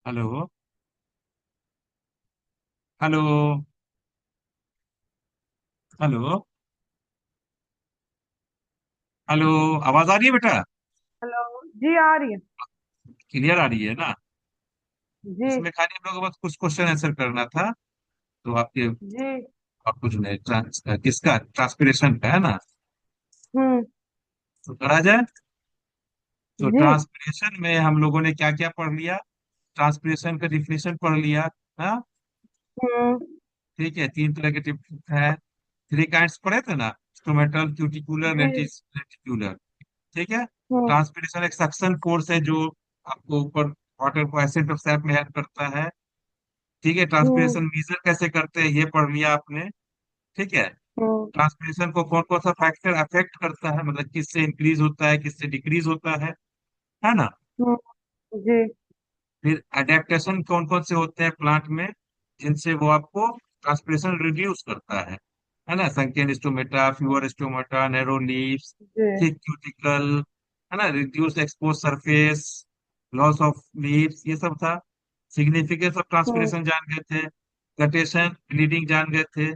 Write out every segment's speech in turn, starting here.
Hello. Hello. Hello. Hello. आवाज आ रही है बेटा? हेलो जी, आ रही है। क्लियर आ रही है ना? जी। इसमें खाली हम लोग को बस कुछ क्वेश्चन आंसर करना था। तो जी। आपको जो है किसका ट्रांसपिरेशन का है ना? हम्म। तो करा जाए। तो जी। ट्रांसपिरेशन में हम लोगों ने क्या क्या पढ़ लिया? ट्रांसपिरेशन का डिफिनेशन पढ़ लिया। हाँ। हम्म। ठीक है, तीन तरह के है। थ्री काइंड्स पढ़े थे ना? स्टोमेटल, क्यूटिकुलर, जी। रेटिकुलर। ठीक है। हम्म। ट्रांसपिरेशन एक सक्शन फोर्स है जो आपको ऊपर वाटर को एसिड ऑफ सैप में हेल्प करता है। ठीक है। हम्म। ट्रांसपिरेशन मेजर कैसे करते हैं ये पढ़ लिया आपने। ठीक है। हम्म। ट्रांसपिरेशन को कौन कौन सा फैक्टर अफेक्ट करता है, मतलब किससे इंक्रीज होता है किससे डिक्रीज होता है ना? हम्म। जी। फिर अडेप्टेशन कौन कौन से होते हैं प्लांट में, जिनसे वो आपको ट्रांसपिरेशन रिड्यूस करता है ना? Sunken stomata, fewer stomata, narrow leaves, जी। थिक क्यूटिकल, है ना? Reduce expose surface, loss of leaves, ये सब था। Significance of hmm. ट्रांसपिरेशन जान गए थे। गटेशन, ब्लीडिंग जान गए थे।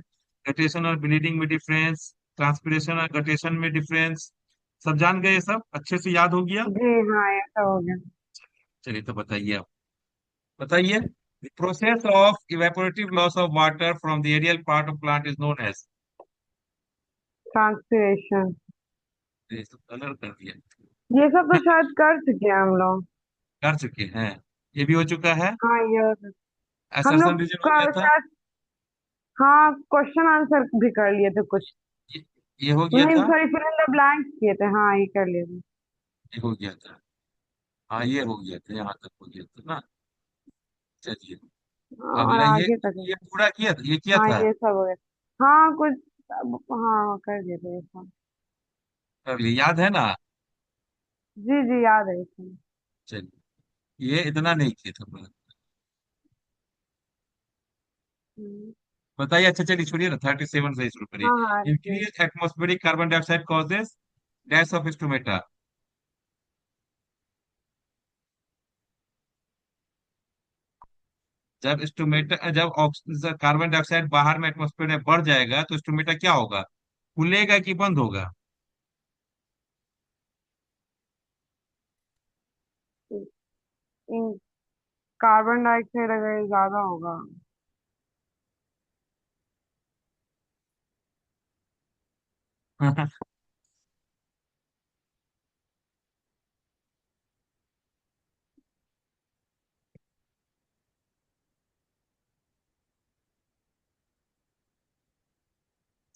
गटेशन और ब्लीडिंग में डिफरेंस, ट्रांसपिरेशन और गटेशन में डिफरेंस, सब जान गए। ये सब अच्छे से याद हो गया? जी। हाँ, ऐसा हो गया। चलिए तो बताइए। बताइए। The process of evaporative loss of water from the aerial part of plant is known as। Transpiration. ये सब कलर कर दिया। ये सब तो शायद कर चुके हैं हम लोग। कर चुके हैं। ये भी हो चुका है। हाँ, ये हम लोग असर्शन रीजन हो का गया था। शायद। हाँ, क्वेश्चन आंसर भी कर लिए थे कुछ। ये, ये हो गया नहीं, था। Sorry, fill in the blanks किए थे। हाँ, ये कर लिए थे। ये हो गया था। हाँ, ये हो गया था, यहाँ तक हो गया था ना? चलिए। और अगला आगे तक है। ये पूरा किया था, ये किया हाँ, था। ये सब हो गया। हाँ, कुछ। हाँ, कर दिए थे ये सब। कर लिया, याद है ना? जी जी, याद है ये सब। चलिए। ये इतना नहीं किया था पूरा। हम्म। बताइए। अच्छा चलिए, छोड़िए ना, 37 से शुरू करिए। हाँ हाँ जी। Increase atmospheric carbon dioxide causes dash of stomata. जब कार्बन डाइऑक्साइड बाहर में एटमॉस्फेयर में बढ़ जाएगा तो स्टोमेटा क्या होगा? खुलेगा कि बंद होगा? इन कार्बन डाइऑक्साइड अगर ज्यादा होगा।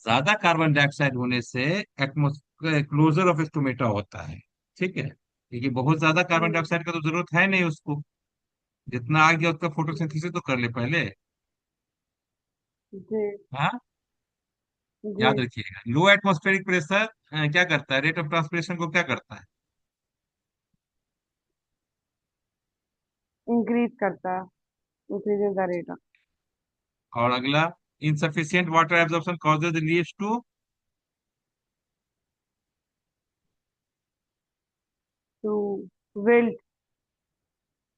ज्यादा कार्बन डाइऑक्साइड होने से एटमोस्फेयर क्लोजर ऑफ स्टोमेटा होता है। ठीक है, क्योंकि बहुत ज्यादा कार्बन हम्म। डाइऑक्साइड का तो जरूरत है नहीं उसको। जितना आ गया उसका फोटोसिंथेसिस तो कर ले पहले। जी। हाँ। जी। याद रखिएगा, लो एटमॉस्फेरिक प्रेशर क्या करता है, रेट ऑफ ट्रांसपिरेशन को क्या करता है? इंक्रीज करता है। इंक्रीजेस द रेट और अगला, insufficient water absorption causes leads to. To wilt.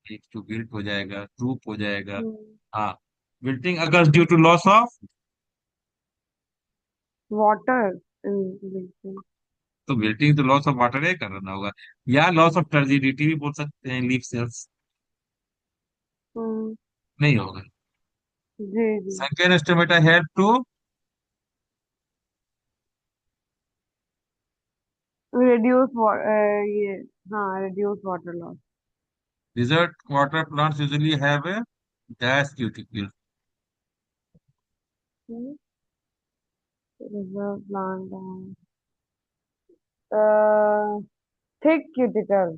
एक टू विल्ट हो जाएगा, ड्रूप हो जाएगा। हाँ। Wilting occurs due to loss of. Water. तो विल्टिंग तो लॉस ऑफ वाटर ही करना होगा, या लॉस ऑफ टर्जिडिटी भी बोल सकते हैं, लीफ सेल्स। नहीं होगा। जी जी। Sunken stomata help to. Reduce ये। हाँ, reduce water loss. Desert water plants usually have a dash cuticle. Reserve plant. Thick cuticle.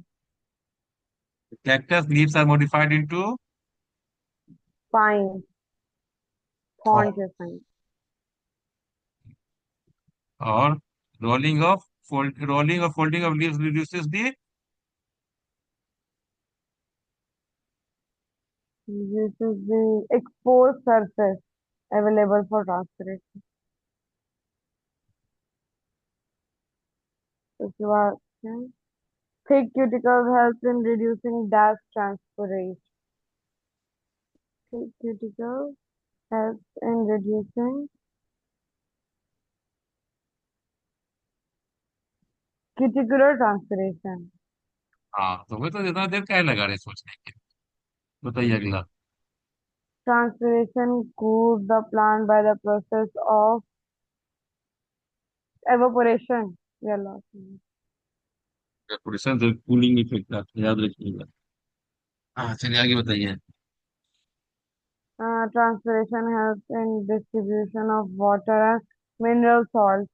Cactus leaves are modified into fine. Thorn. Thorn से फाइन। और rolling और folding of leaves reduces the. This is the exposed surface available for transpiration. उसके बाद thick cuticles helps in reducing gas transpiration. critical, helps in reducing cuticular transpiration. हाँ, तो मैं तो इतना देर क्या लगा रहे सोचने के। बताइए अगला। Transpiration cools the plant by the process of evaporation. Yeah, lost. Production cooling effect आप याद रखिएगा। हाँ, चलिए आगे बताइए। Transpiration helps in distribution of water and mineral salts.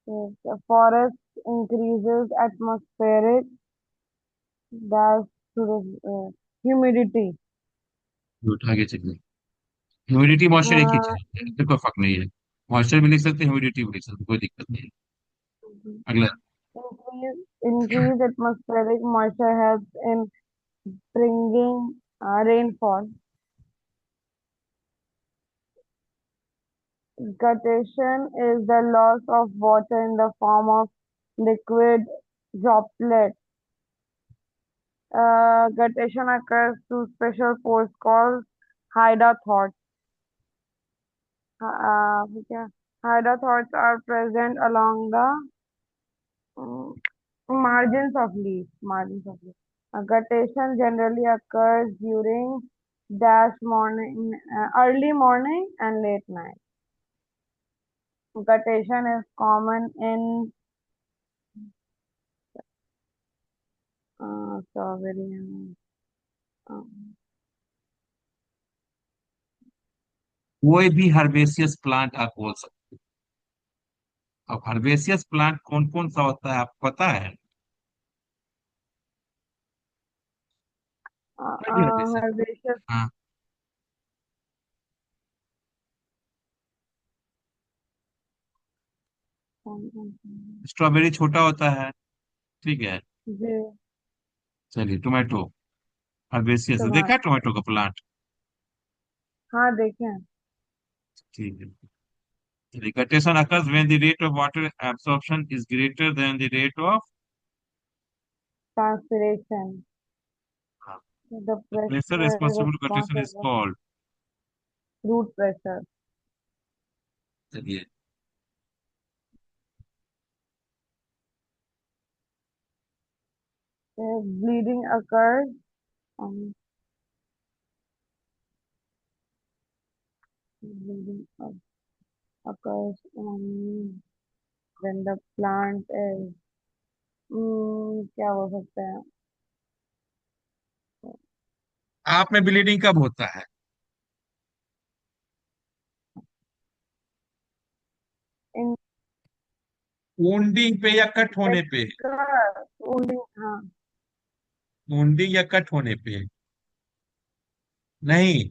Yes, the forest increases atmospheric gas to the humidity. Good, आगे चलिए। Humidity moisture एक ही Uh, चीज है, इसमें कोई फर्क नहीं है। मॉइस्चर भी लिख सकते हैं, ह्यूमिडिटी भी लिख सकते हैं, कोई दिक्कत नहीं है। अगला। increase atmospheric moisture helps in bringing rainfall. Guttation is the loss of water in the form of liquid droplets. Guttation occurs through special pores called hydrothorax. क्या hydrothorax are present along the mm, margins of leaf. Guttation generally occurs during dash morning, early morning and late night. Guttation is common in strawberry and कोई भी herbaceous plant आप बोल सकते हो। अब herbaceous plant कौन कौन सा होता है आपको पता है? कोई भी हर्बेसियस। herbaceous हाँ। स्ट्रॉबेरी छोटा होता है। ठीक है। जी चलिए, टोमेटो हर्बेसियस देखा है, टमाटर टोमेटो का प्लांट। हाँ देखें ठीक है। Vegetation occurs when the rate of water absorption is greater than the rate of transpiration the the pressure pressure responsible to vegetation is responsible called। root pressure चलिए। bleeding occurs um, bleeding occurs when the plant is क्या बोल सकते हैं आप में bleeding कब होता है? इन वुंडिंग पे या कट होने पे? wounding हाँ वुंडिंग या कट होने पे? नहीं।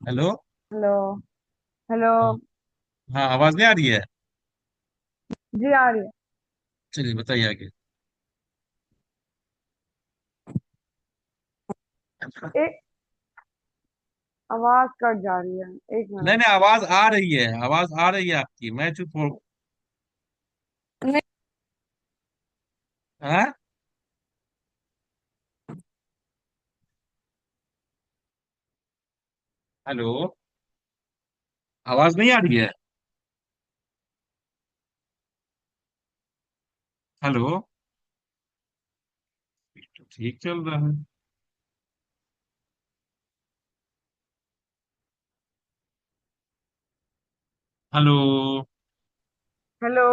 हेलो। हेलो हेलो हाँ। हाँ, आवाज नहीं आ रही है। जी आ रही है चलिए बताइए आगे। एक आवाज कट जा रही है एक नहीं मिनट नहीं, आवाज आ रही है, आवाज आ रही है आपकी, मैं चुप हो। नहीं हाँ? हेलो। आवाज नहीं आ रही है। हेलो। ठीक चल रहा है। हेलो। हेलो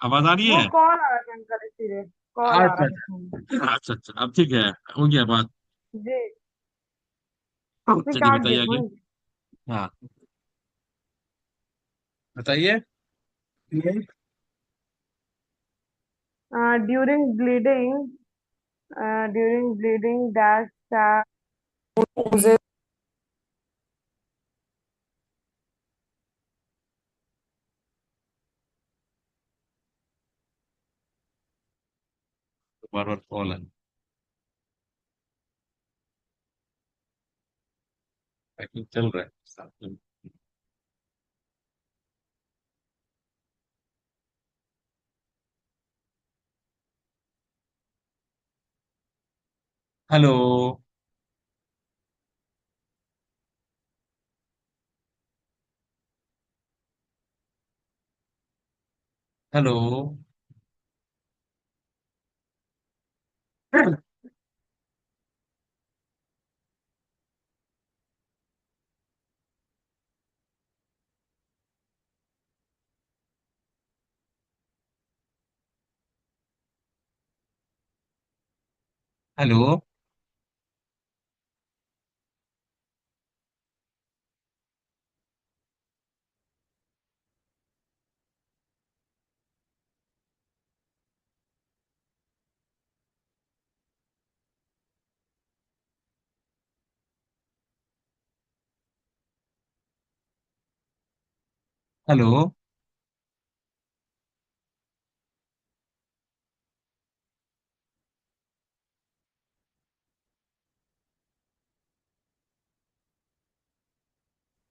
आवाज आ रही वो है। कॉल आ रहा था अंकल इसीलिए कॉल आ रहा अच्छा था फोन अच्छा अच्छा अच्छा, अब ठीक है। हो गया बात। जी मैं चलिए काट बताइए आगे। देखूँ हाँ, बताइए। during bleeding dash tap oozes बार बार कॉल है। पैकिंग चल रहा है साथ में। Hello. Hello. Hello. Hello.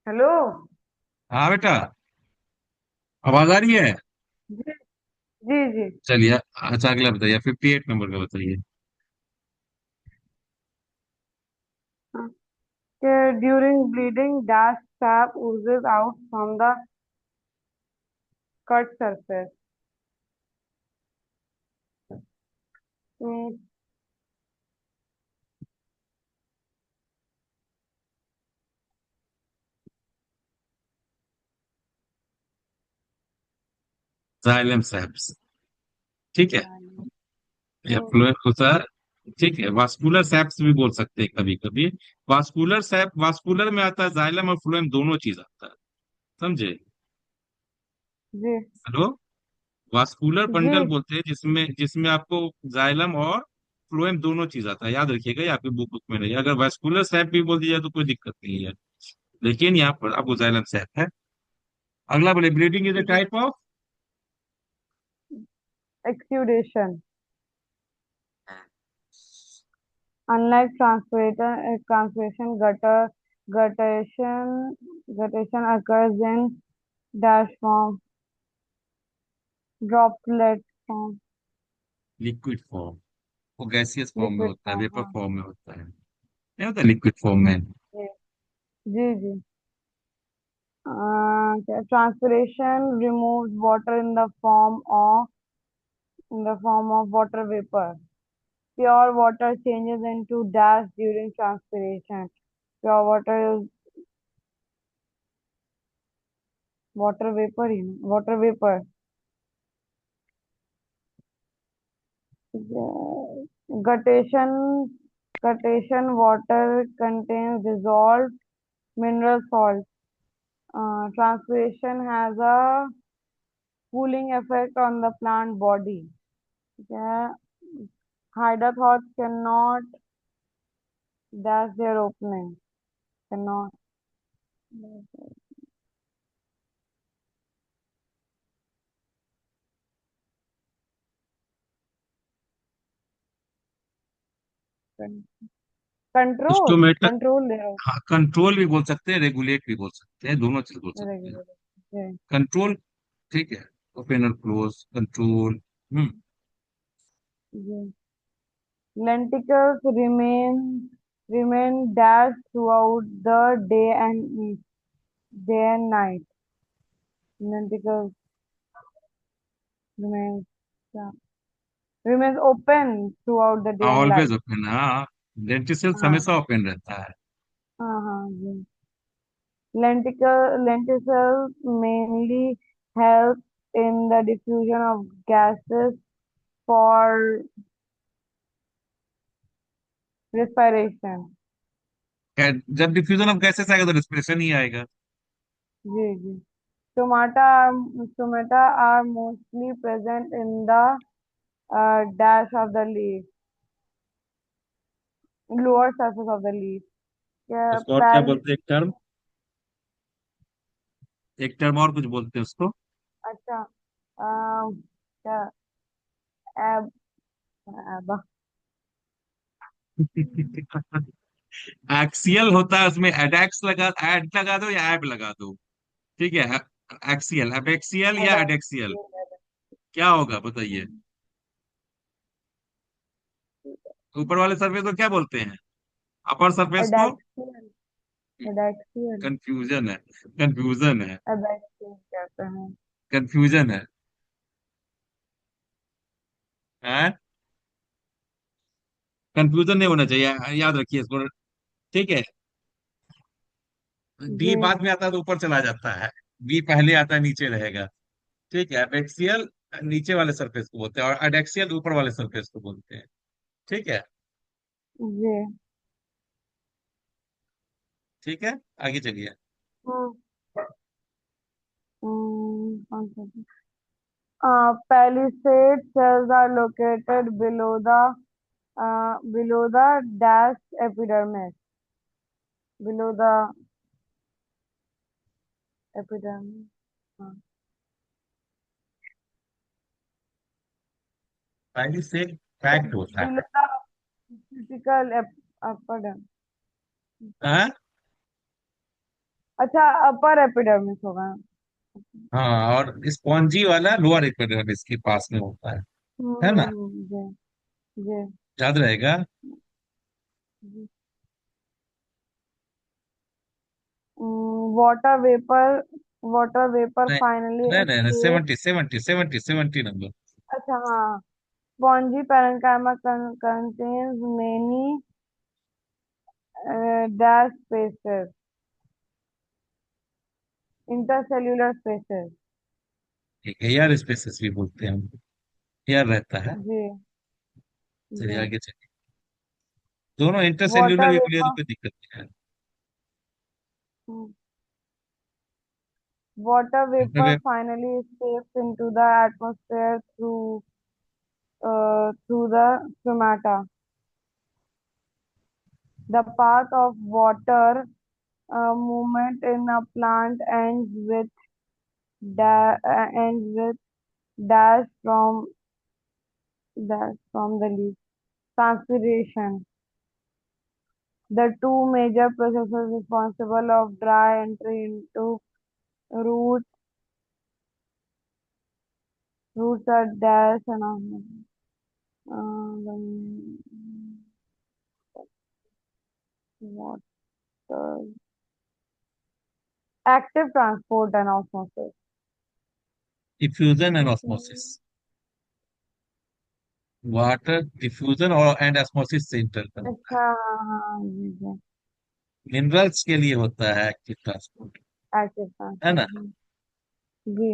Hello. हाँ बेटा, आवाज आ रही है? जी जी जी। चलिए। अच्छा, अगला बताइए, 58 नंबर का बताइए। During bleeding, dash sap oozes out from the cut surface. Mm, xylem saps. ठीक है। या mm, फ्लोएम होता है। ठीक है, वास्कुलर सैप्स भी बोल सकते हैं कभी कभी। वास्कुलर सैप, वास्कुलर में आता है जाइलम और फ्लोएम, दोनों चीज आता है। समझे? जी हेलो। वास्कुलर जी बंडल बोलते हैं जिसमें जिसमें आपको जाइलम और फ्लोएम दोनों चीज आता है। याद रखिएगा, ये आपकी बुक बुक में नहीं है। अगर वास्कुलर सैप भी बोल दिया तो कोई दिक्कत नहीं है, लेकिन यहाँ पर आपको जाइलम सैप है। अगला बोले, ब्लीडिंग इज अ जी। Type of. Exudation. Unlike guttation, guttation occurs in dash form, droplet form, liquid form. वो गैसियस फॉर्म में liquid होता है, form. वेपर हाँ फॉर्म में होता है, नहीं होता लिक्विड फॉर्म में। जी जी जी। Transpiration removes water in the form of water vapor. Pure water changes into dash during transpiration. Pure water is water vapor, water vapor. Guttation, guttation water contains dissolved mineral salts. Transpiration has a cooling effect on the plant body. Yeah. Hydrothorns cannot dash their opening. Cannot. Control. Stomata. Control their हाँ, control भी बोल सकते हैं, regulate भी बोल सकते हैं, दोनों चीज बोल सकते हैं। regular. Yeah. कंट्रोल। ठीक है। ओपन और close control. Hmm. Yeah. Lenticles remain dashed throughout the day and night. Lenticles remains yeah, remains open throughout the day and always night. Open, हाँ। लेंटिसल्स हाँ हमेशा ओपन रहता है। हाँ हाँ जी। Lenticels mainly help in the diffusion of gases for respiration. जब diffusion of gases आएगा तो रेस्पिरेशन ही आएगा। जी जी। Stomata stomata are mostly present in the dash of the leaf, lower surface of the leaf. Yeah, उसको और क्या बोलते हैं, एक टर्म, एक टर्म और कुछ बोलते हैं उसको। अच्छा। क्या एब एब एक्सियल होता है, उसमें एडेक्स लगा, एड लगा दो या एब लगा दो। ठीक है। एक्सियल, एबेक्सियल या एडेक्स एडेक्सियल, क्या होगा बताइए। ऊपर वाले सरफेस को क्या बोलते हैं? अपर सरफेस को? एडेक्सियल। एडेक्सियल। कंफ्यूजन है, कंफ्यूजन है, एडेक्सियल कहते हैं। कंफ्यूजन है। हैं? कंफ्यूजन नहीं होना चाहिए, याद रखिए इसको। ठीक है। D G. बाद में आता है तो ऊपर चला जाता है, बी पहले आता है नीचे रहेगा। ठीक है, एबैक्सियल नीचे वाले सरफेस को बोलते हैं और अडेक्सियल ऊपर वाले सरफेस को बोलते हैं। ठीक है। जी। ठीक है, आगे चलिए। हम्म। कौन सा था? Palisade cells are located below the dash epidermis. Below the epidermis. हाँ. पहले से फैक्ट होता है। Below the critical epidermis. हाँ। अच्छा, अपर एपिडर्मिस होगा। हाँ, और स्पॉन्जी वाला लोअर एपिडर्मिस के पास में होता है ना? जी। जी। याद रहेगा। जी। वाटर वेपर वाटर वेपर नहीं फाइनली नहीं नहीं, escapes। 70 70 70 70 नंबर। अच्छा हाँ। Spongy parenchyma contains many dash spaces, intercellular spaces. ठीक है, एयर स्पेसिस भी बोलते हैं हम, एयर रहता है। जी। चलिए जी। आगे चलिए। दोनों इंटरसेल्यूलर वाटर भी बोलिए तो वेपर कोई दिक्कत नहीं है। water vapor इंटरवे finally escapes into the atmosphere through the stomata. The path of water movement in a plant ends with dash from the leaf. Transpiration. The two major processes responsible of dry entry into root roots are dash and the water active transport and osmosis. Diffusion and osmosis. Diffusion. Water diffusion और and osmosis से inter करता अच्छा है। हाँ हाँ जी। Minerals के लिए होता है एक्टिव ट्रांसपोर्ट। एक्टिव है ना? ट्रांसपोर्ट। जी।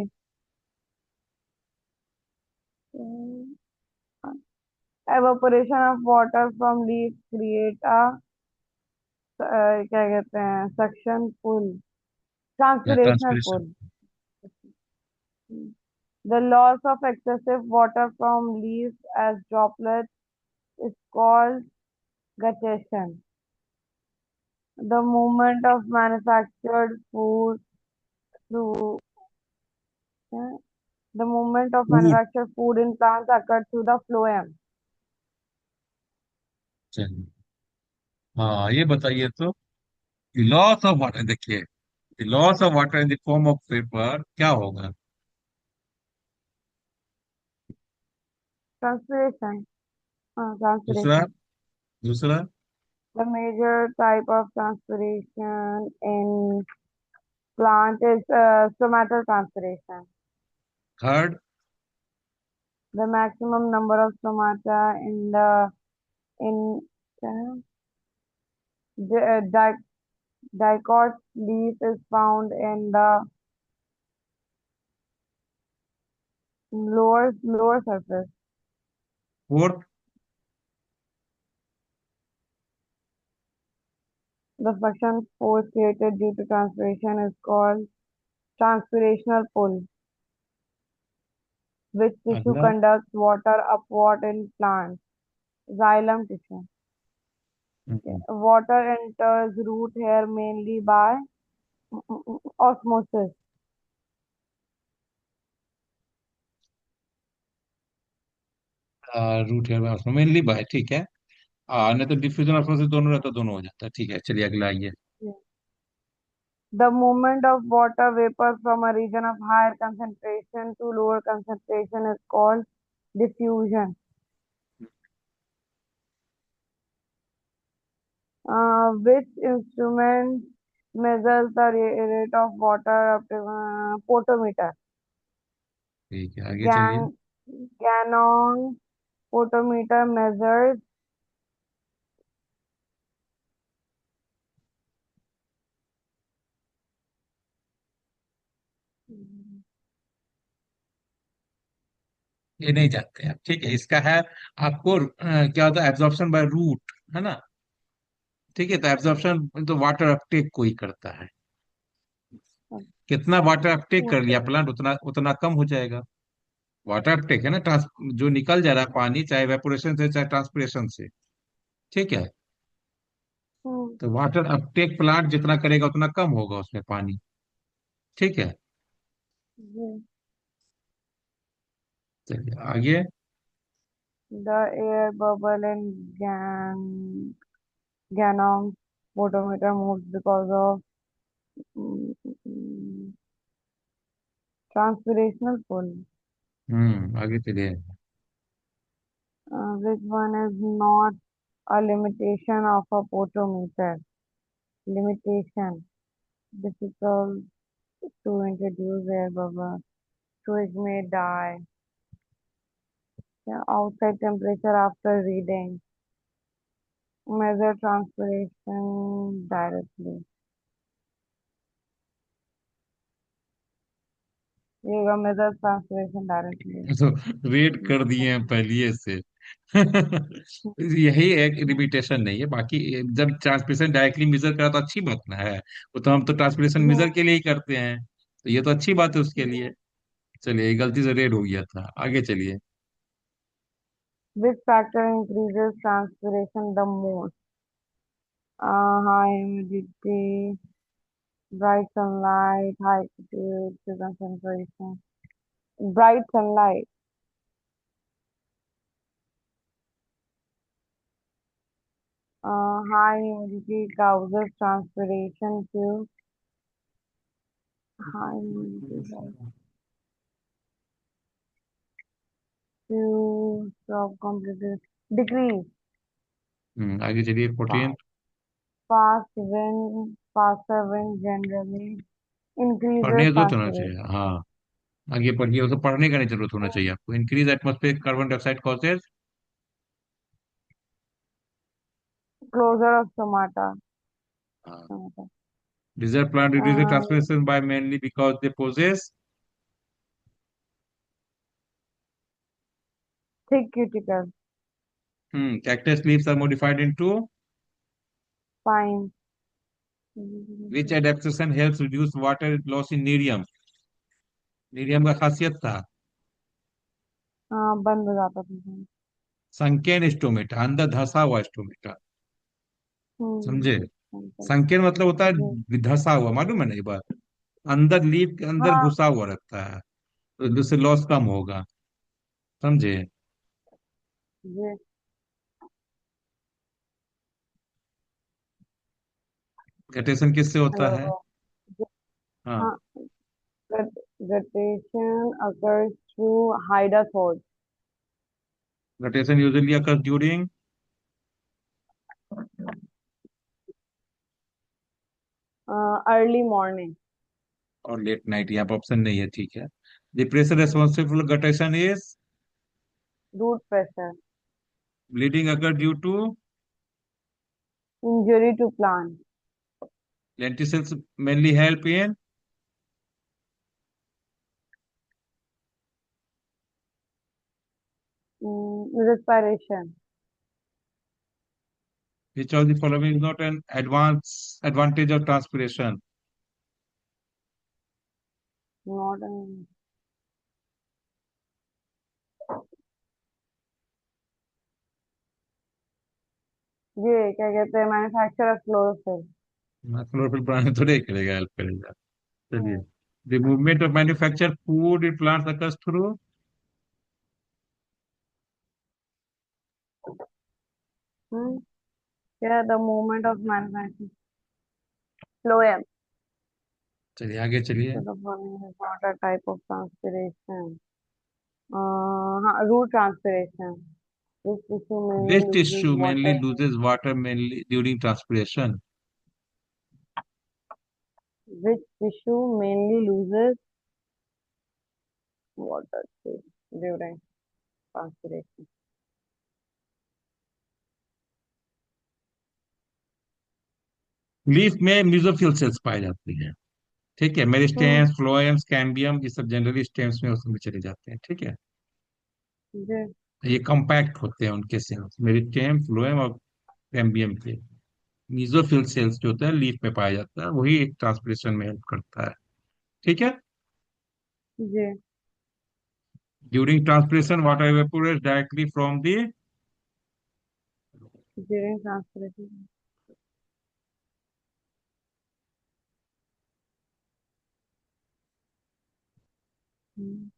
Evaporation of water from leaves create a क्या कहते हैं सक्शन पुल, या transpirational transpiration. Pull. The loss of excessive water from leaves as droplets is called guttation. The movement of manufactured food through the movement of food. manufactured food in plants occur through the phloem. चलिए, हाँ ये बताइए तो, loss of water देखिए, loss of water in the form of paper क्या होगा? Transpiration. दूसरा, Transpiration. दूसरा। The major type of transpiration in plant is stomatal transpiration. Third. The maximum number of stomata in dicot leaf is found in the lower surface. Fourth. The suction force created due to transpiration is called transpirational pull, which tissue अगला। conducts water upward in plants. Xylem tissue. Water enters root hair mainly by osmosis. Root hair mainly by, ठीक है। नहीं तो diffusion osmosis दोनों रहता, दोनों हो जाता है। ठीक है, चलिए अगला आइए। The movement of water vapor from a region of higher concentration to lower concentration is called diffusion. Which instrument measures the rate of water up to potometer? ठीक है, आगे चलिए। Gan Ganong potometer measures ये नहीं जानते आप, ठीक है, इसका है आपको क्या होता है, एब्जॉर्प्शन बाय रूट, है ना। ठीक है, तो एब्जॉर्प्शन तो वाटर अपटेक कोई करता है। कितना वाटर अपटेक कर लिया प्लांट, उतना उतना कम हो जाएगा। वाटर अपटेक है ना, जो निकल जा रहा है पानी, चाहे वेपोरेशन से चाहे ट्रांसपिरेशन से। ठीक है, तो वाटर अपटेक प्लांट जितना करेगा उतना कम होगा उसमें पानी। ठीक है, चलिए आगे। the air bubble in Ganong potometer moves because of mm, mm, transpirational pull. आगे चलिए। Which one is not a limitation of a potometer? Limitation. Difficult to introduce air bubble. Twig may die. Yeah, outside temperature after reading. Measure transpiration directly. You can measure transpiration directly. तो red कर दिए हैं पहले से। यही एक limitation नहीं है, बाकी जब ट्रांसमिशन डायरेक्टली मेजर करा तो अच्छी बात ना है। वो तो हम तो ट्रांसमिशन Yeah. मेजर के लिए ही करते हैं, तो ये तो अच्छी बात है उसके लिए। चलिए, गलती से रेड हो गया था, आगे चलिए। Which factor increases transpiration the most? High humidity, bright sunlight, high altitude, concentration. Bright sunlight. High humidity causes transpiration too. High humidity causes to stop completely. Decrease. आगे चलिए, 14। Fast. Faster wind generally increases पढ़ने की जरूरत होना चाहिए, transpiration. हाँ। आगे पढ़िए, उसे पढ़ने का नहीं जरूरत होना चाहिए आपको। Increase atmospheric carbon dioxide causes. Closure of stomata. Desert plant reduces Uh, transpiration by mainly because they possess। thick cuticle. Cactus leaves are modified into Fine. which adaptation helps reduce water loss in Nerium. Nerium का खासियत था हाँ बंद हो जाता था। Sunken stomata, अंदर धंसा हुआ स्टोमेटा। समझे। समझ संकेन मतलब होता जी। है धंसा हुआ, मालूम है ना ये बात। अंदर लीफ के अंदर हाँ घुसा हुआ रहता है, तो जिससे लॉस कम होगा। समझे। जी। गटेशन किससे होता है। हेलो। हाँ। हाँ rotation occurs through hydrophore guttation usually occur during early morning और लेट नाइट, यहाँ पर ऑप्शन नहीं है, ठीक है। The pressure responsible guttation is root pressure bleeding occur due to injury to plant lenticels mainly help in respiration which of the following is not an advantage of transpiration। not an, ये क्या कहते हैं manufacture of chlorophyll chlorophyll plant थोड़े करेगा, help करेगा। चलिए, the movement of manufacture food in plants occurs through. क्या the movement of manufacture phloem चलिए आगे चलिए। so the following is not a type of transpiration हाँ root transpiration Which tissue mainly Which loses tissue mainly water? loses water mainly during transpiration? Which tissue mainly loses water during transpiration? Leaf में म्यूजोफिल sales पाए जाते हैं। ठीक है, हम्म। Meristems, phloems, cambium, ये सब generally stems में उसमें चले जाते हैं। ठीक है, जी। ये कॉम्पैक्ट होते हैं उनके सेल्स, मेरिस्टेम, फ्लोएम और कैम्बियम के। मीजोफिल सेल्स जो होता है लीफ में पाया जाता है, वही एक ट्रांसपिरेशन में हेल्प करता है। ठीक है। जी। During transpiration water evaporates directly from the During transpiration. Hmm.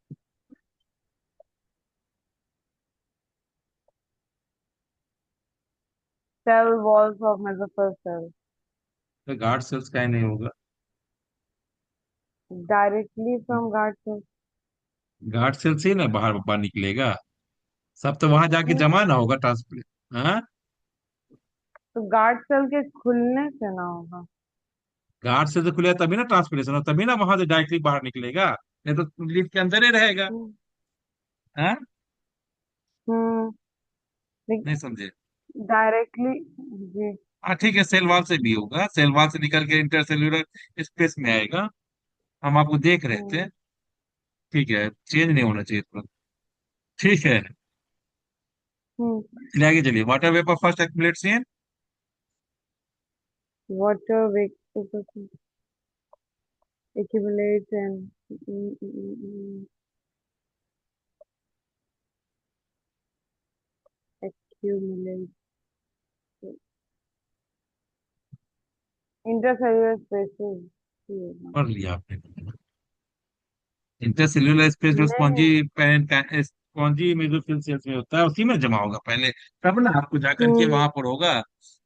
Cell walls of mesophyll cells. Guard cells का ही नहीं होगा। Directly from guard cells. Guard cell से ही ना बाहर बाहर निकलेगा, सब तो वहां जाके हम्म। जमा ना होगा ट्रांसपिरेट। हाँ, तो गार्ड सेल के खुलने से ना होगा। गार्ड सेल से खुलेगा तभी ना ट्रांसपिरेशन हो, तभी ना वहां से डायरेक्टली बाहर निकलेगा, नहीं तो लीफ के अंदर ही रहेगा। हम्म। हाँ, हम्म। नहीं समझे। डायरेक्टली। जी। हाँ ठीक है, सेल वॉल से भी होगा, सेल वॉल से निकल के इंटरसेल्यूलर स्पेस में आएगा। हम आपको देख रहे थे। हम्म। ठीक है, चेंज नहीं होना चाहिए तुरंत। ठीक है, हम्म। चलिए आगे चलिए। Water vapour first एक्युमुलेट्स in Water vapor accumulates and accumulates intercellular spaces. ये होगा। पढ़ लिया आपने। इंटरसेल्यूलर स्पेस जो स्पॉन्जी नहीं। स्पॉन्जी मेसोफिल सेल्स में होता है, उसी में जमा होगा पहले, तब ना आपको जाकर के हम्म। वहां पर होगा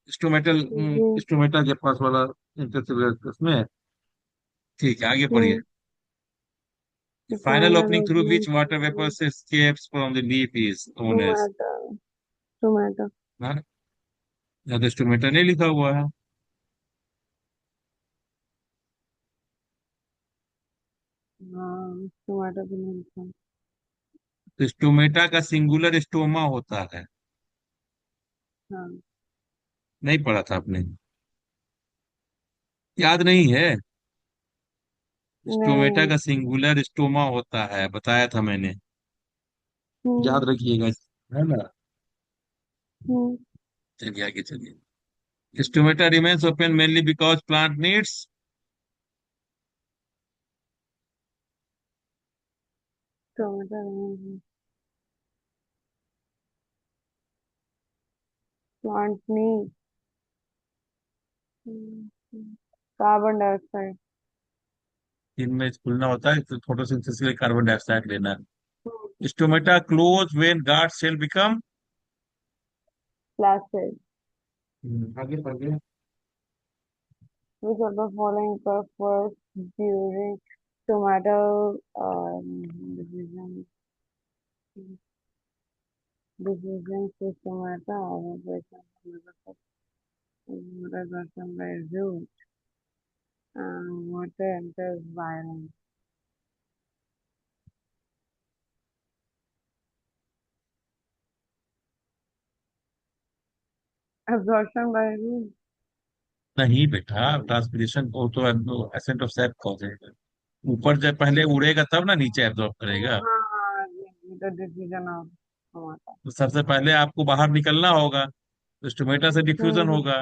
स्टोमेटल, जी। स्टोमेटा के पास वाला इंटरसेल्यूलर स्पेस में। ठीक है, आगे पढ़िए। हम्म। The final final opening through opening which water vapour escapes from the leaf is known as। tomato. Tomato. हाँ, यहाँ तो स्टोमेटा नहीं लिखा हुआ है। हाँ, टमाटर भी नहीं था। तो स्टोमेटा का सिंगुलर स्टोमा होता है। हाँ। नहीं पढ़ा था आपने? याद नहीं है? स्टोमेटा नहीं। का सिंगुलर स्टोमा होता है, बताया था मैंने। हम्म। याद रखिएगा, है ना। हम्म। चलिए आगे चलिए। Stomata remains open mainly because plant needs. टमाटर नहीं। प्लांट नहीं। Carbon dioxide. इनमें खुलना होता है तो फोटोसिंथेसिस के लिए कार्बन डाइऑक्साइड लेना है। Stomata close when guard cell become. Flaccid. आगे बढ़िए। Which of the following occur first during tomato division? Division systemata or absorption by root. Water enters violence. Absorption by root. नहीं बेटा, transpiration को तो ascent of SAP cause है। ऊपर जब पहले उड़ेगा तब ना नीचे एब्जॉर्ब करेगा। हाँ हाँ, the division of tomato. तो सबसे पहले आपको बाहर निकलना होगा, तो स्टोमेटा से डिफ्यूजन हम्म। होगा।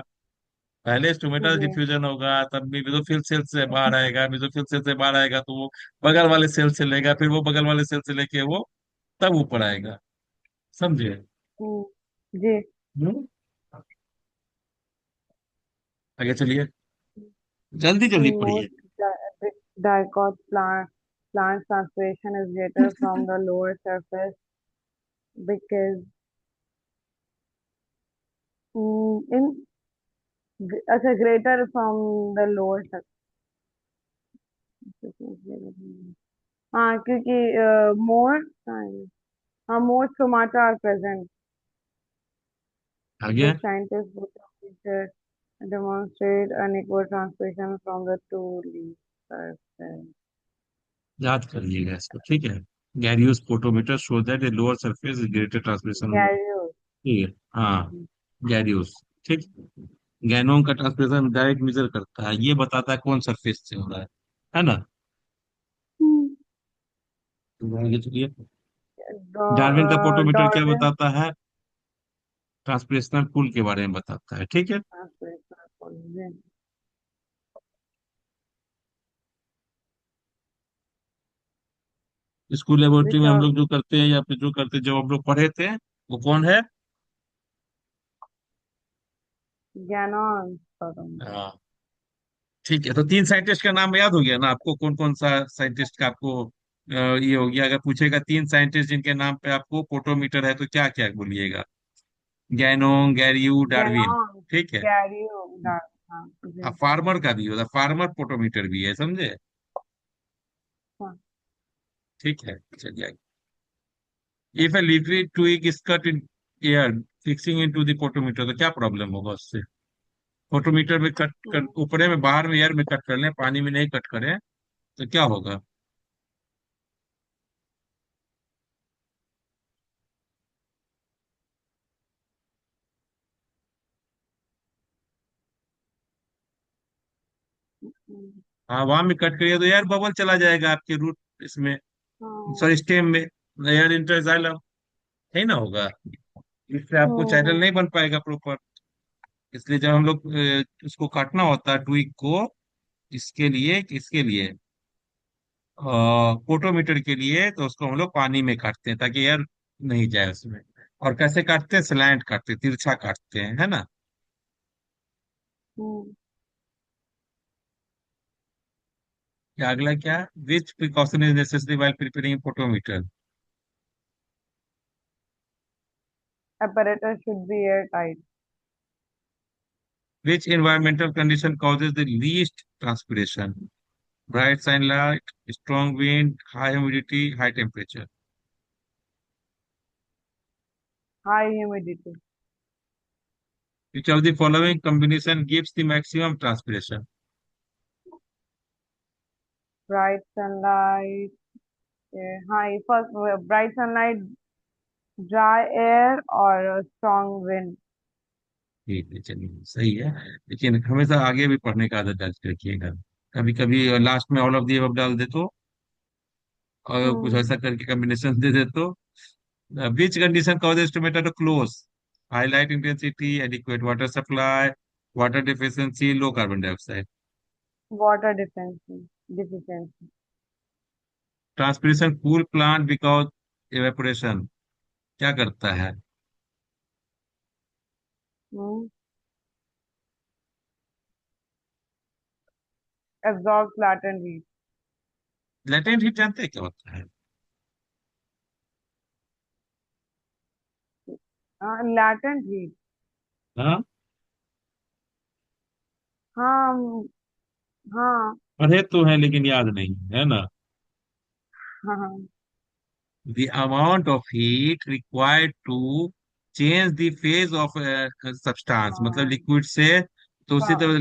पहले स्टोमेटा से जी। डिफ्यूजन होगा, तब मेसोफिल सेल से बाहर आएगा, मेसोफिल सेल से बाहर आएगा तो वो बगल वाले सेल से लेगा, फिर वो बगल वाले सेल से लेके वो तब ऊपर आएगा। समझे? जी। हम्म? आगे चलिए, जल्दी जल्दी In पढ़िए। most dicot plant transpiration is greater from the lower surface because in अच्छा greater from the lower surface. हाँ क्योंकि more हाँ more stomata are present. आगे। Which scientist book featured demonstrate unequal transpiration from the two leaves surface? याद करिएगा इसको, ठीक है। गैरियस photometer show that a lower surface is greater transmission. Galileo. ठीक है, हाँ। गैरियस, ठीक। गैनोन का ट्रांसमिशन डायरेक्ट मेजर करता है, ये बताता है कौन सरफेस से हो रहा है ना। Hmm. तो आगे चलिए। डार्विन का फोटोमीटर क्या Darwin बताता है? ट्रांसपरेशनल पुल के बारे में बताता है, ठीक है। transpirational collision. School laboratory Which में हम of लोग जो करते हैं या फिर जो करते जब हम लोग पढ़े थे, वो कौन है? Ganon photometer. हाँ, ठीक है। तो तीन साइंटिस्ट का नाम याद हो गया ना आपको? कौन कौन सा साइंटिस्ट का आपको ये हो गया? अगर पूछेगा तीन साइंटिस्ट जिनके नाम पे आपको फोटोमीटर है, तो क्या क्या बोलिएगा? Ganong, गैरियू, Darwin. Ganon, ठीक है। Galileo, Darwin. हाँ, अब जी, फार्मर का भी होता, फार्मर फोटोमीटर भी है, समझे? हाँ, ठीक है, चलिए। If a liquid twig is cut in air fixing into the photometer, तो क्या प्रॉब्लम होगा उससे? फोटोमीटर में कट कर, हम्म, ऊपरे में, बाहर में, एयर में कट कर लें, पानी में नहीं कट करें, तो क्या होगा? हम्म, हाँ, वहां में कट करिए तो एयर बबल चला जाएगा आपके रूट इसमें, हाँ, सॉरी स्टेम में। एयर इंटरजाइलम नहीं ना होगा, इससे आपको चैनल हम्म, नहीं बन पाएगा प्रॉपर। इसलिए जब हम लोग उसको काटना होता है ट्विग को, इसके लिए फोटोमीटर के लिए, तो उसको हम लोग पानी में काटते हैं ताकि एयर नहीं जाए उसमें। और कैसे काटते हैं? स्लैंट काटते हैं, तिरछा काटते हैं, है ना। हम्म. क्या अगला क्या? Which precaution is necessary while preparing photometer? Apparatus should be airtight. Which environmental condition causes the least transpiration? Bright sunlight, strong wind, high humidity, high temperature. High humidity. Which of the following combination gives the maximum transpiration? Bright sunlight. हाँ, ये first bright sunlight, dry air और strong wind. ठीक है, चलिए सही है। लेकिन हमेशा आगे भी पढ़ने का आदत डाल के रखिएगा। कभी कभी लास्ट में ऑल ऑफ दी अबव डाल दे तो, और कुछ हम्म. ऐसा करके कॉम्बिनेशन दे दे तो। Which condition causes tomato to close? High light intensity, adequate water supply, water deficiency, low carbon dioxide. Water deficiency. Transpiration cool plant because evaporation क्या करता है? हम्म. Absorbs latent heat. Latent heat जानते हैं क्या होता है? Latent heat. हाँ, हाँ, हाँ, पढ़े तो है लेकिन याद नहीं है ना। हाँ, हाँ, The amount of heat required to change the phase of a substance, मतलब हाँ, लिक्विड से। तो उसी हाँ, तरह जी,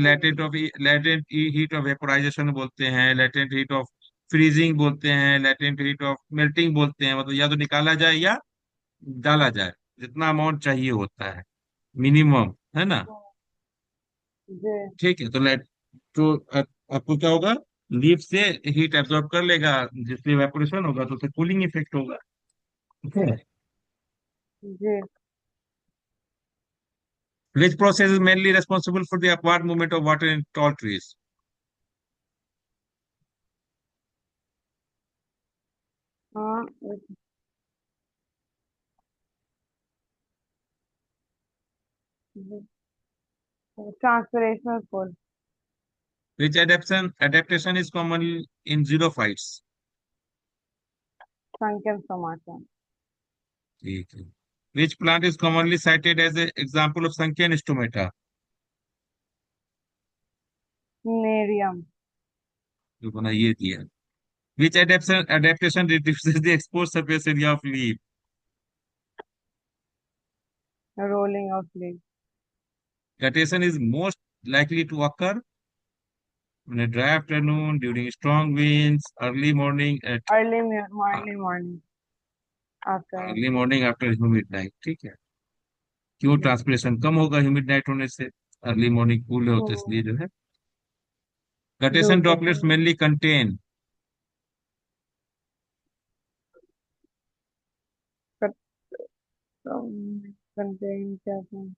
लेटेंट हीट ऑफ वेपोराइजेशन बोलते हैं, लेटेंट हीट ऑफ फ्रीजिंग बोलते हैं, लेटेंट हीट ऑफ मेल्टिंग बोलते हैं। मतलब या तो निकाला जाए या डाला जाए, जितना अमाउंट चाहिए होता है, मिनिमम, है ना। जी, ठीक है, तो आपको क्या होगा? लीफ से हीट एब्जॉर्ब कर लेगा, जिससे वेपोरेशन होगा तो उसे कूलिंग इफेक्ट होगा, ठीक है। जी. Which process is mainly responsible for the upward movement of water in tall trees? हाँ, transpirational pull. Which adaptation is common in xerophytes? Sunken stomata. ठीक है। Which plant is commonly cited as an example of sunken stomata? Nerium. जो बना ये दिया। Which adaptation reduces the exposed surface area of leaf? rolling of leaves. Guttation is most likely to occur on a dry afternoon, during strong winds, Morning after. Early morning after humid night, ठीक है। क्यों? Hmm. Transpiration कम होगा humid night होने से, early morning cool होते इसलिए जो है। गटेशन धूप ड्रॉपलेट्स होती मेनली कंटेन, है। contain क्या था?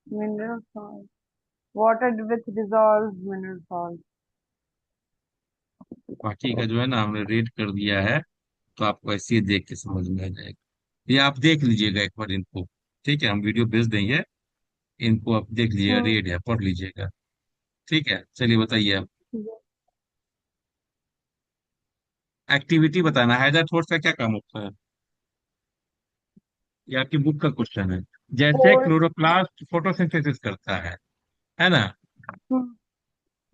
Mineral salt. Water with dissolved mineral salt. बाकी का जो है ना हमने रेड कर दिया है, तो आपको ऐसे ही देख के समझ में आ जाएगा। ये आप देख लीजिएगा एक बार इनको, ठीक है, हम वीडियो भेज देंगे, इनको आप देख लीजिएगा, हम्म। रेड है, पढ़ लीजिएगा। ठीक है, चलिए बताइए आप। एक्टिविटी बताना, हाइड्रा थॉट्स का क्या काम होता है? ये आपकी बुक का क्वेश्चन है। जैसे Cold. क्लोरोप्लास्ट फोटोसिंथेसिस करता है ना?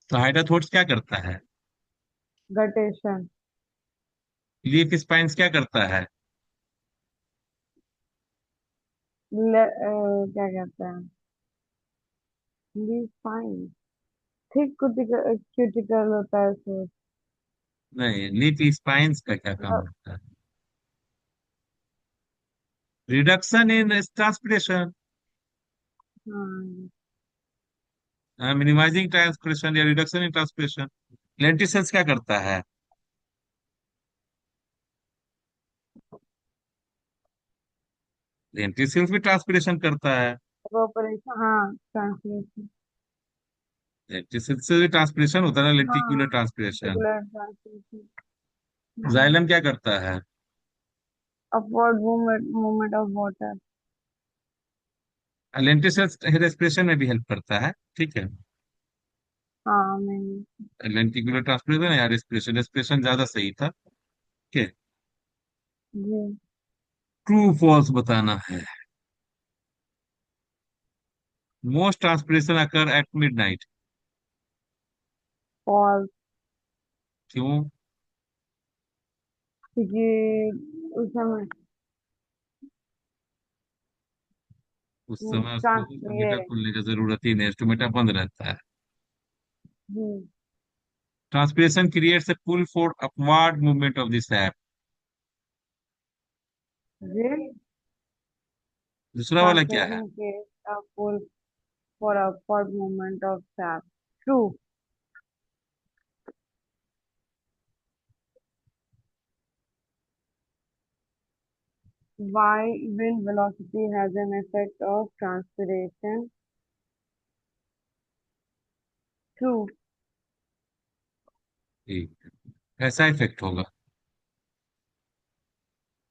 तो हाइड्रा थॉट्स क्या करता है? Guttation. लीफ स्पाइन्स क्या करता है? क्या कहते हैं? Leave fine. थिक क्यूटिकल होता है उसमें। नहीं, लीफ स्पाइन्स का क्या काम मतलब, होता है? रिडक्शन इन ट्रांसपिरेशन, हाँ। मिनिमाइजिंग ट्रांसपिरेशन या रिडक्शन इन ट्रांसपिरेशन। लेंटिसेल्स क्या करता है? लेंटिसेल्स भी ट्रांसपिरेशन करता है। इवेपोरेशन, हाँ, ट्रांसलेशन। लेंटिसेल्स से भी ट्रांसपिरेशन होता है ना, हाँ, लेंटिक्यूलर ट्रांसपिरेशन। Regular translation. जाइलम क्या करता है? Upward movement of water. Lenticels respiration में भी हेल्प करता है, ठीक है। हाँ, मैंने। लेंटिकुलर ट्रांसपिरेशन या रेस्पिरेशन, रेस्पिरेशन ज्यादा सही था, ठीक है। जी। ट्रू फॉल्स बताना है। Most transpiration occur at midnight. False. क्यों? क्योंकि उस समय उस समय उसको ट्रांस ये। स्टोमेटा खोलने की जरूरत ही नहीं, स्टोमेटा बंद रहता है। जी। Transpiration creates a pull for upward movement of the sap. जी। दूसरा वाला क्या है? ट्रांसलेशन के pull for upward movement of sap. True. Why wind velocity has an effect of transpiration? True. ठीक, कैसा इफेक्ट होगा?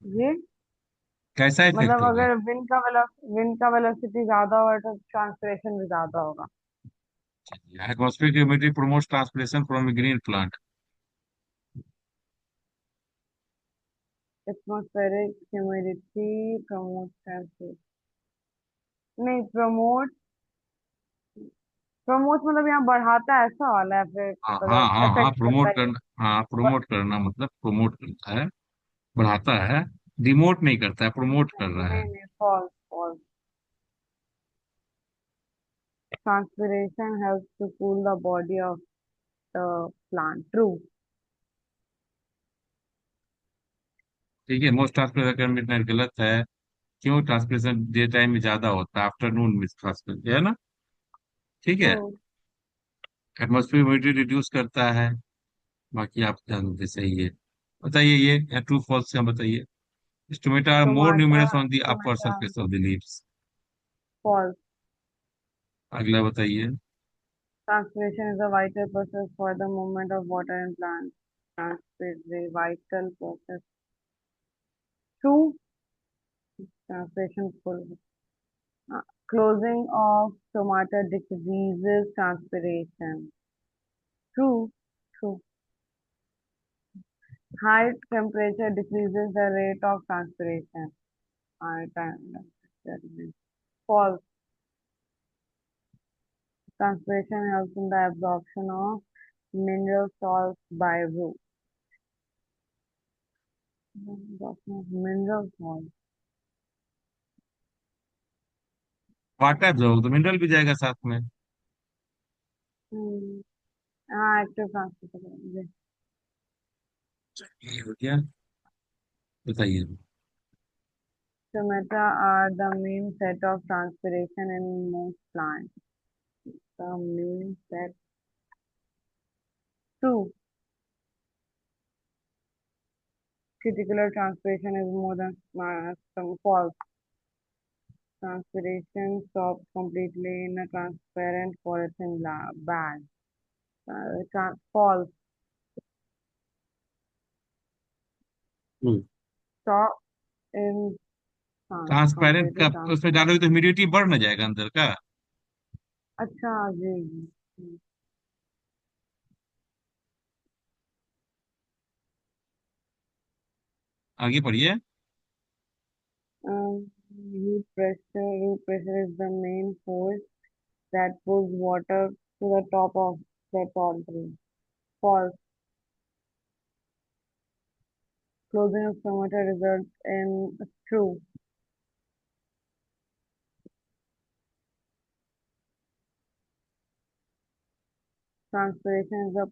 ये कैसा इफेक्ट मतलब होगा? अगर विंड का वेलोसिटी ज्यादा होगा तो ट्रांसपिरेशन भी ज्यादा होगा। Atmospheric humidity promotes transpiration from A green plant. Atmospheric humidity promote transpiration. नहीं, प्रमोट। प्रमोट मतलब यहाँ बढ़ाता है ऐसा वाला है, फिर हाँ हाँ मतलब हाँ हाँ, इफेक्ट करता प्रमोट है। करना, हाँ ब- प्रमोट करना मतलब प्रमोट करता है, बढ़ाता है। डिमोट नहीं करता है, प्रमोट कर रहा है। नहीं नहीं, false false. Transpiration helps to cool the body of the plant. True. ठीक है, मोस्ट ट्रांसपिरेशन मिडनाइट गलत है। क्यों? ट्रांसपिरेशन डे टाइम में ज्यादा होता है, आफ्टरनून में खास करके, है ना? ठीक है। True. एटमॉस्फेरिक ह्यूमिडिटी रिड्यूस करता है। बाकी आप जानते सही है। बताइए ये ट्रू फॉल्स क्या, बताइए। Stomata are more Tomato, numerous on the upper tomato, surface of the leaves. false. अगला बताइए। Transpiration is a vital process for the movement of water in plants. Transpiration, vital process. True. Transpiration full. Uh, Closing of stomata decreases transpiration. True. True. High temperature decreases the rate of transpiration. High temperature. False. Transpiration helps in the absorption of mineral salts by roots. Mineral salt. Water जो तो mineral भी जाएगा साथ में। हाँ, active transporter. ये हो गया। बताइए। Stomata are the main set of transpiration in most plants. The main set. Two, cuticular transpiration is more than some false. Transpiration stops completely in a transparent polythene bag. False. Stop in transparent का completely trans। उसमें डालोगे तो humidity बढ़ ना जाएगा अंदर का। अच्छा जी जी। आगे पढ़िए। Root pressure is the main force that pulls water to the top of the tall tree. False. Closing of stomata results in true. Transpiration is a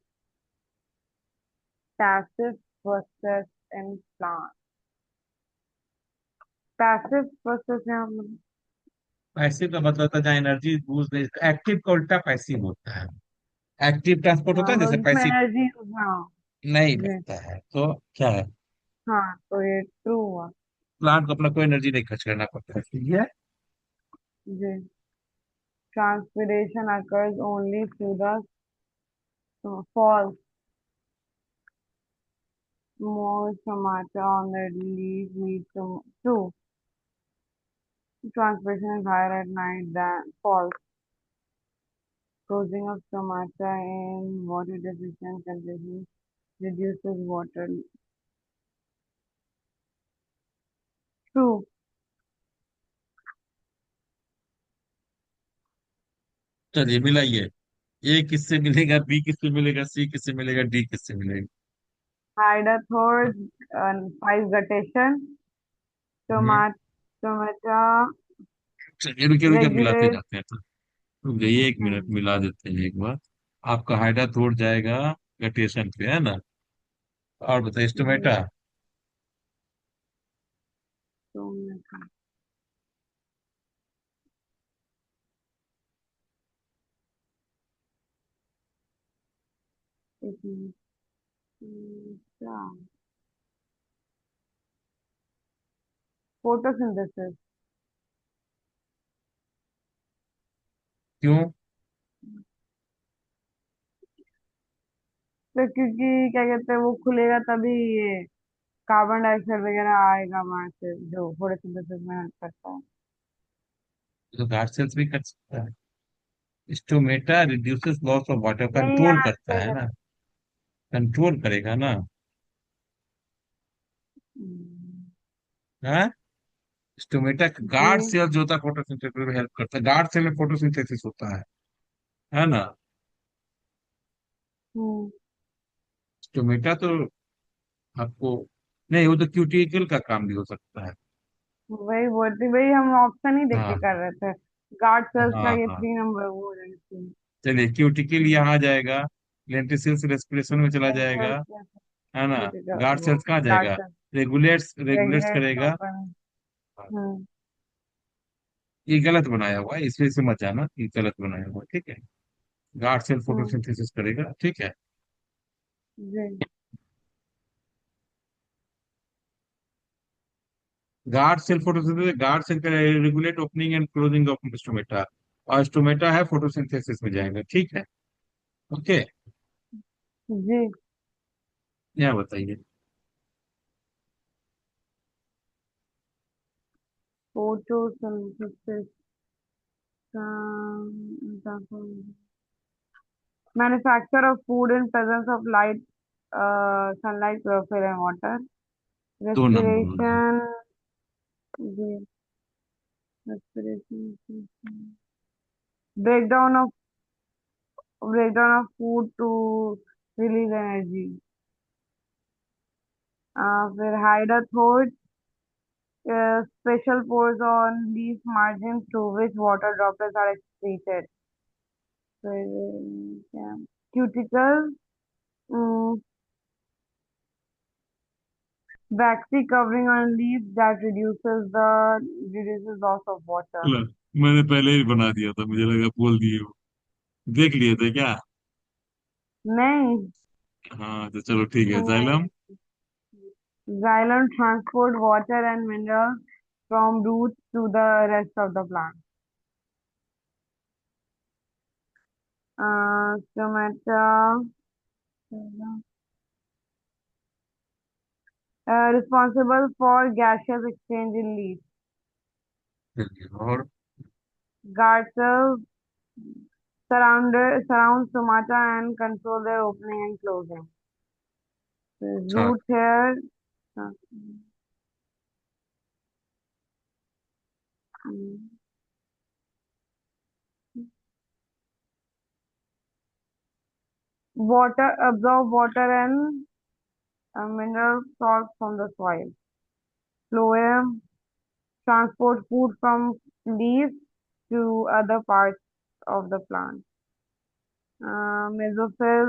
passive process in plant. Passive process यहाँ passive का मतलब होता है जहाँ energy use नहीं, active का उल्टा passive होता है। एक्टिव ट्रांसपोर्ट होता है जैसे जिसमें पैसिव एनर्जी। हाँ नहीं जी। लगता है, तो क्या है? हाँ, तो ये ट्रू हुआ। प्लांट को अपना कोई एनर्जी नहीं खर्च करना पड़ता है, ठीक है। जी। Transpiration occurs only through the false. More stomata on the leaf lead to true. Transpiration is higher at night than false. Closing of stomata in water deficient conditions reduces water. True. चलिए मिलाइए। ए किससे मिलेगा, B किससे मिलेगा, सी किससे मिलेगा, D किससे मिलेगा? Hydathoid, five guttation. हम्म। Stomata चलिए रुकिए रुकिए, मिलाते regulates। जाते हैं तो। रुक जाइए एक मिनट, हम्म। मिला देते हैं एक बार। आपका हाइड्रा थोड़ जाएगा गटेशन पे, है ना? और बताइए जी। स्टोमेटा। Stomata। एक मिनट। क्या? फोटोसिंथेसिस। क्यों? तो क्योंकि क्या कहते हैं, वो खुलेगा तभी ये कार्बन डाइऑक्साइड वगैरह आएगा वहां से, जो फोटोसिंथेसिस में हेल्प करता है। तो गार्ड सेल्स भी कर सकता है। Stomata reduces loss of water, नहीं कंट्रोल यार, करता क्या है कहते ना। कंट्रोल करेगा ना। हैं? हाँ। स्टोमेटा गार्ड जी। सेल जो होता है फोटोसिंथेसिस में हेल्प करता है, गार्ड सेल में फोटोसिंथेसिस होता है ना। हम्म। स्टोमेटा तो आपको, नहीं वो तो क्यूटिकल का काम भी हो सकता है। वही बोलती, वही हम ऑप्शन ही देख के हाँ कर रहे थे। गार्ड सेल्स का हाँ ये हाँ। 3 नंबर वो रहे थे। चलिए क्यूटिकल यहाँ आ जाएगा, लेंटिसिल्स रेस्पिरेशन में चला जाएगा, है ना। गार्ड वो सेल्स कहाँ गार्ड जाएगा? सेल्स रेगुलेट्स रेगुलेट करेगा। ओपन। हाँ, हम्म। ये गलत बनाया हुआ है, इसमें से मत जाना, ये गलत बनाया हुआ है, ठीक है। गार्ड सेल हम्म। फोटोसिंथेसिस करेगा, ठीक है। जी। Guard cell photosynthesis, guard cell का regulate opening and closing of stomata, और स्टोमेटा है फोटोसिंथेसिस में जाएगा, ठीक है। ओके। जी। यहाँ बताइए। फोटोसिंथेसिस का manufacture of food in presence of light, sunlight, chlorophyll and water. 2 number हो रहा है। रेस्पिरेशन। जी। Respiration. Breakdown of food to release energy. फिर हाइड अ थोट, special pores on leaf margins through which water droplets are excreted. फिर क्या, cuticle, waxy covering on leaves that reduces loss of water. लो, मैंने पहले ही बना दिया था, मुझे लगा बोल दिए हो। देख लिए थे क्या? नहीं, हाँ तो चलो ठीक है, नहीं। Xylem. Xylem transport water and minerals from roots to the rest of the plant. Stomata, responsible for gaseous exchange in leaves. चलिए और। Guard cells surround stomata and control their opening and closing. अच्छा। Root hair, uh, mm, water absorb water and mineral salts from the soil. Phloem transport food from leaves to other parts of the plant. Mesophyll,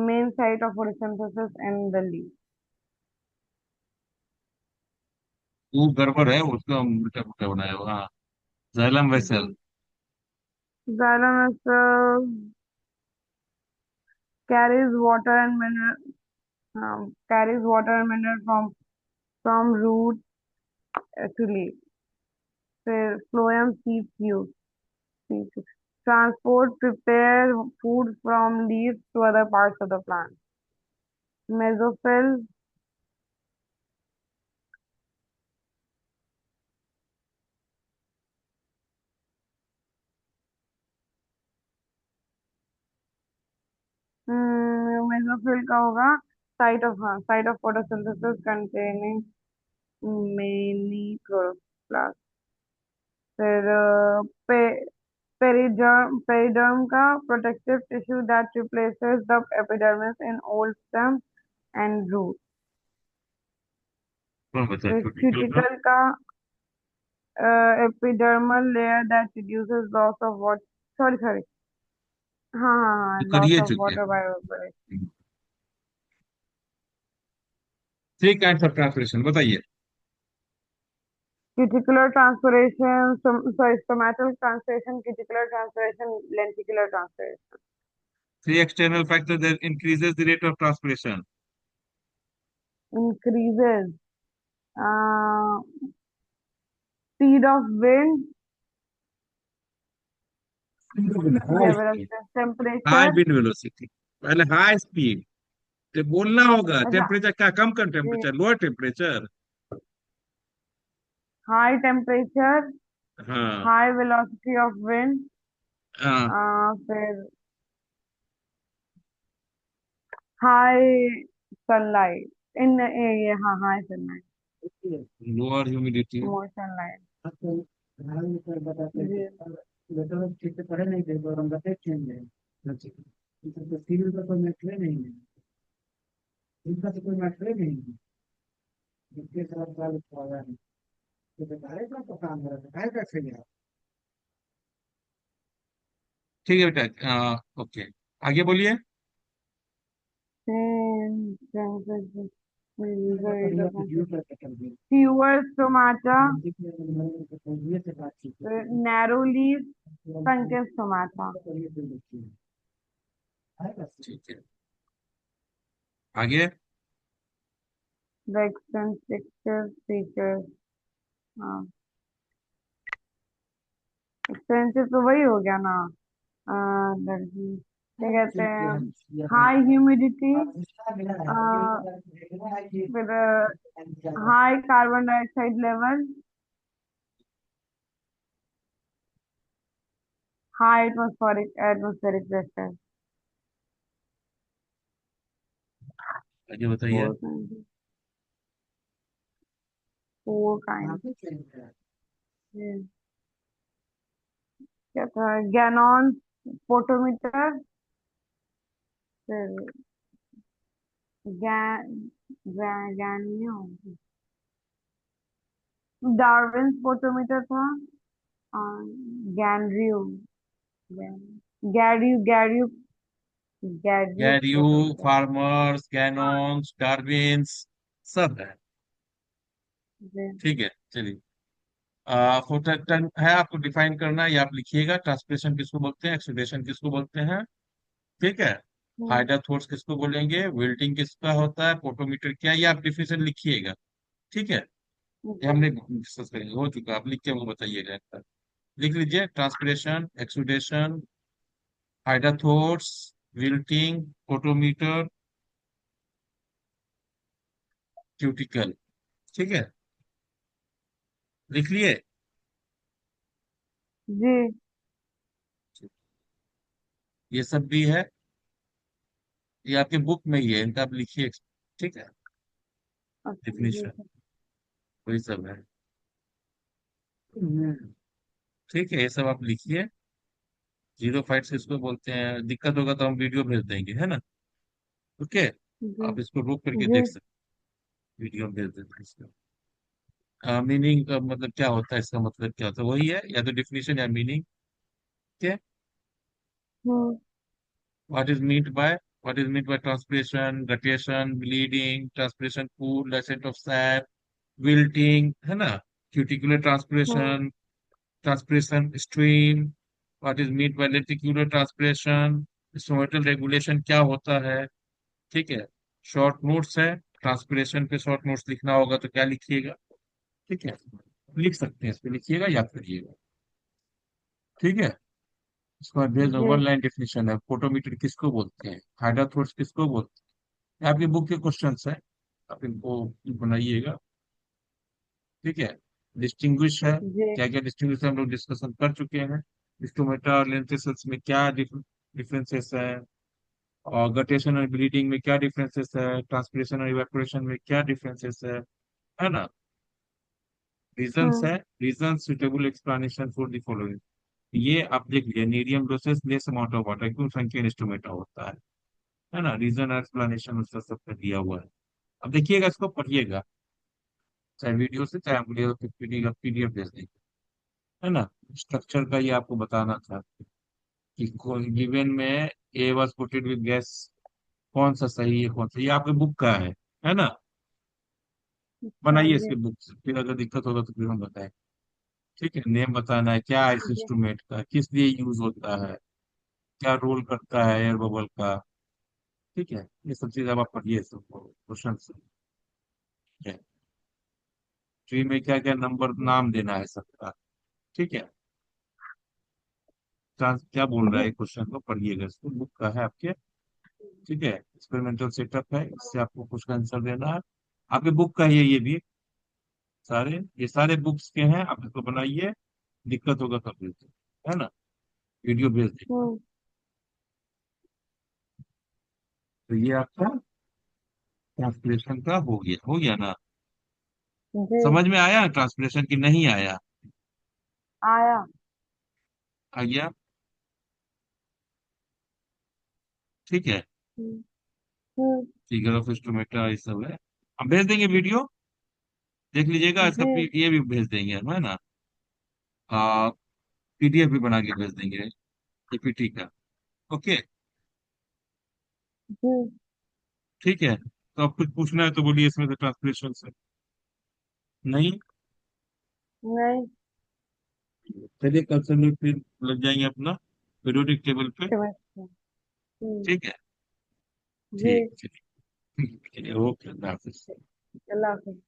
main site of photosynthesis in the leaf. वो गड़बड़ है, उसको हम उल्टा पुल्टा बनाया हुआ। हाँ, जाइलम वेसल। जी, xylem is, carries water and mineral from root to leaf. फिर phloem seeds transport prepare food from leaves to other parts of the plant. Mesophyll, mesophyll का होगा site of photosynthesis containing many chloroplasts. फिर periderm का protective tissue that replaces the epidermis in old stem and root. कौन बचा फिर cuticle का? cuticle का epidermal layer that reduces loss of water. Sorry. हाँ हाँ हाँ, तो कर loss ये of चुके water हैं। by evaporation. 3 kinds of transpiration बताइए। Cuticular transpiration, stomatal transpiration, cuticular transpiration, lenticular transpiration. 3 external factors that increases the rate of transpiration. Increases uh, speed of wind, high speed. High temperature. Wind velocity. पहले high speed तो बोलना होगा, अच्छा, temperature क्या कम कर, जी, temperature lower temperature. high temperature, हाँ। high velocity of wind, हाँ। फिर high sunlight ये हाँ, high sunlight, lower humidity. more sunlight. बताते थे। जी, लेटर ठीक से पढ़े नहीं थे, तो हम बताते थे। अच्छा, तो सिविल का कोई मैटर नहीं है, इनका तो कोई मैटर नहीं है, इसके साथ साल पढ़ा है, तो बताएगा तो काम करा है कैसे गया। ठीक है बेटा, ओके, आगे बोलिए। same temperature, fewer stomata, narrow leaf, sunken stomata. ठीक है, आगे। The extensive features, हाँ, एक्सटेंसिव तो वही हो गया ना, लड़की क्या कहते हैं, हाई ह्यूमिडिटी, फिर high carbon dioxide level, high atmospheric pressure. आगे बताइए। फोर काइंड, फोर काइंड, क्या था, गैनॉन पोटोमीटर, फिर गैनियो, डार्विन स्पोटोमीटर था। गैनरियो, गैरियो गैरियो गैरियो गैरियो, स्पोटोमीटर। फार्मर्स, हाँ गैनोन्स, डार्विन्स, सब है। जी। ठीक है, चलिए। फोटोटन है, आपको डिफाइन करना है, ये आप लिखिएगा। ट्रांसपिरेशन किसको बोलते हैं, एक्सुडेशन किसको बोलते हैं। ठीक है। हम्म, हाइड्रोथोर्स किसको बोलेंगे, विल्टिंग किसका होता है, फोटोमीटर क्या है, ये आप डिफिनेशन लिखिएगा। ठीक है। ये जी हमने डिस्कस करेंगे, हो चुका, आप लिख के वो बताइएगा एक बार। लिख लीजिए, ट्रांसपिरेशन, एक्सुडेशन, हाइड्रोथोर्स, विल्टिंग, फोटोमीटर, क्यूटिकल। ठीक है, लिख लिए। जी। ये सब भी है, ये आपके बुक में ही है, इनका आप लिखिए। ठीक है, अच्छा जी डिफिनीशन सर। वही सब है। हम्म। ठीक है, ये सब आप लिखिए। जीरो फाइट्स किसको बोलते हैं, दिक्कत होगा तो हम वीडियो भेज देंगे, है ना। ओके, जी आप इसको रोक करके जी। देख सकते हैं, वीडियो भेज देते हैं इसका। मीनिंग मतलब क्या होता है, इसका मतलब क्या होता है, वही है, या तो डिफिनीशन या मीनिंग। ठीक है। Hmm what is meant by, what is meant by transpiration, guttation, bleeding, transpiration pull, ascent of sap, wilting, है ना। Cuticular hmm transpiration, transpiration stream, what is meant by lenticular transpiration, stomatal regulation क्या होता है। ठीक है। Short notes है, transpiration पे short notes लिखना होगा तो क्या लिखिएगा। ठीक है, लिख सकते हैं, इस पे लिखिएगा, याद करिएगा। ठीक है। इसके बाद भेज जी। वन लाइन डेफिनेशन है, फोटोमीटर किसको बोलते हैं, हाइड्रोथोर्स किसको बोलते हैं, आपकी बुक के क्वेश्चंस है, आप इनको बनाइएगा। ठीक है। डिस्टिंग्विश है, जी। क्या क्या डिस्टिंग्विश हम लोग डिस्कशन कर चुके हैं। स्टोमेटा लेंथेसिस में क्या डिफरेंसेस है, और गटेशन और ब्लीडिंग में क्या डिफरेंसेस है, ट्रांसपिरेशन और इवेपोरेशन में क्या डिफरेंसेस है ना। रीजंस हम्म है, reason suitable explanation for the following. ये आप देख लिया, medium doses less amount of water, क्यों संख्या इंस्ट्रूमेंट होता है ना। रीजन और एक्सप्लेनेशन उसका सबका दिया हुआ है। अब देखिएगा, इसको पढ़िएगा, चाहे वीडियो से, चाहे हम पीडीएफ भेज देंगे, है ना। स्ट्रक्चर का ये आपको बताना था कि गिवन में ए वाज कोटेड विद गैस, कौन सा सही है, कौन सा, ये आपके बुक का है ना। अच्छा बनाइए जी इसके बुक से, फिर अगर दिक्कत होगा तो फिर हम बताएं। ठीक है, नेम बताना है, क्या है इस जी इंस्ट्रूमेंट का, किस लिए यूज होता है, क्या रोल करता है एयर बबल का। ठीक है, ये सब चीज अब आप पढ़िए, सब क्वेश्चन है। ट्री में क्या क्या नंबर जी नाम देना है सबका। ठीक है। क्या बोल रहा जी है क्वेश्चन को, पढ़िएगा, इसको बुक का है आपके। ठीक है, एक्सपेरिमेंटल सेटअप है, इससे आपको कुछ का आंसर देना है। आपके बुक का ही है ये भी, सारे ये सारे बुक्स के हैं, आप इसको बनाइए। दिक्कत होगा तो भेज दीजिए, है ना, वीडियो भेज दीजिए। हम्म तो ये आपका ट्रांसलेशन का हो गया ना। जी। समझ में आया ट्रांसलेशन की, नहीं आया। आया। आ गया। ठीक है। हम्म हम्म, फिगर ऑफ इंस्ट्रूमेंटा ये सब है, हम भेज देंगे वीडियो, देख लीजिएगा इसका। जी ये भी भेज देंगे हम, है ना। पीडीएफ भी बना के भेज देंगे, पीपीटी का। ओके। जी। ठीक है, तो अब कुछ पूछना है तो बोलिए, इसमें से ट्रांसलेशन से। नहीं। नहीं। चलिए, कल से हम लोग फिर लग जाएंगे अपना पीरियोडिक टेबल पे। समझ। ठीक है। जी। ठीक, चलिए। चलिए, ओके, अल्लाह हाफिज। अल्लाह हाफिज।